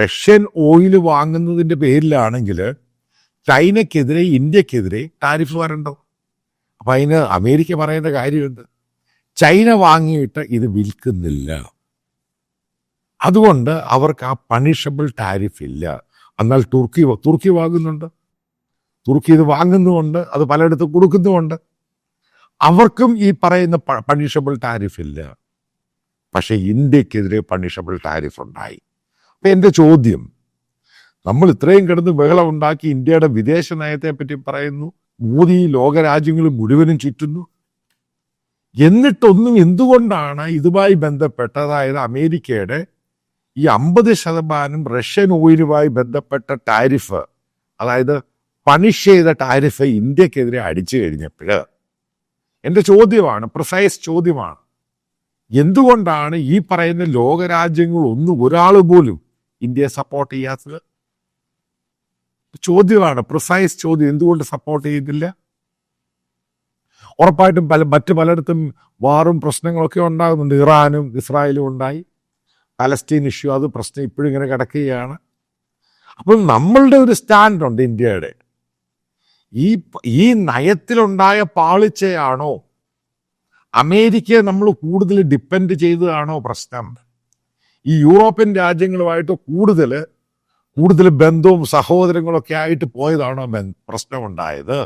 Russian oil വാങ്ങുന്നതിൻ്റെ പേരിലാണെങ്കിൽ ചൈനയ്ക്കെതിരെ ഇന്ത്യക്കെതിരെ tariff വരണ്ടോ? അപ്പം അതിന് അമേരിക്ക പറയേണ്ട കാര്യമുണ്ട്. ചൈന വാങ്ങിയിട്ട് ഇത് വിൽക്കുന്നില്ല, അതുകൊണ്ട് അവർക്ക് ആ പണിഷബിൾ ടാരിഫ് ഇല്ല. എന്നാൽ തുർക്കി വാങ്ങുന്നുണ്ട്, തുർക്കി ഇത് വാങ്ങുന്നുമുണ്ട്, അത് പലയിടത്തും കൊടുക്കുന്നുമുണ്ട്. അവർക്കും ഈ പറയുന്ന പണിഷബിൾ ടാരിഫ് ഇല്ല. പക്ഷേ ഇന്ത്യക്കെതിരെ പണിഷബിൾ ടാരിഫ് ഉണ്ടായി. അപ്പം എൻ്റെ ചോദ്യം, നമ്മൾ ഇത്രയും കിടന്ന് ബഹളം ഉണ്ടാക്കി ഇന്ത്യയുടെ വിദേശ നയത്തെ പറ്റി പറയുന്നു, മോദി ലോകരാജ്യങ്ങൾ മുഴുവനും ചുറ്റുന്നു, എന്നിട്ടൊന്നും എന്തുകൊണ്ടാണ് ഇതുമായി ബന്ധപ്പെട്ട്, അതായത് അമേരിക്കയുടെ ഈ 50% റഷ്യൻ ഓയിലുമായി ബന്ധപ്പെട്ട ടാരിഫ്, അതായത് പണിഷ് ചെയ്ത ടാരിഫ് ഇന്ത്യക്കെതിരെ അടിച്ചു കഴിഞ്ഞപ്പോൾ എൻ്റെ ചോദ്യമാണ്, പ്രിസൈസ് ചോദ്യമാണ്, എന്തുകൊണ്ടാണ് ഈ പറയുന്ന ലോകരാജ്യങ്ങൾ ഒരാൾ പോലും ഇന്ത്യയെ സപ്പോർട്ട് ചെയ്യാത്തത്? ചോദ്യമാണ്, പ്രിസൈസ് ചോദ്യം. എന്തുകൊണ്ട് സപ്പോർട്ട് ചെയ്യുന്നില്ല? ഉറപ്പായിട്ടും മറ്റു പലയിടത്തും വാറും പ്രശ്നങ്ങളൊക്കെ ഉണ്ടാകുന്നുണ്ട്. ഇറാനും ഇസ്രായേലും ഉണ്ടായി, പാലസ്തീൻ ഇഷ്യൂ, അത് പ്രശ്നം ഇപ്പോഴും ഇങ്ങനെ കിടക്കുകയാണ്. അപ്പം നമ്മളുടെ ഒരു സ്റ്റാൻഡുണ്ട് ഇന്ത്യയുടെ. ഈ നയത്തിലുണ്ടായ പാളിച്ചയാണോ, അമേരിക്കയെ നമ്മൾ കൂടുതൽ ഡിപ്പെൻഡ് ചെയ്തതാണോ പ്രശ്നം? ഈ യൂറോപ്യൻ രാജ്യങ്ങളുമായിട്ട് കൂടുതൽ ബന്ധവും സഹോദരങ്ങളൊക്കെ ആയിട്ട് പോയതാണോ പ്രശ്നമുണ്ടായത്?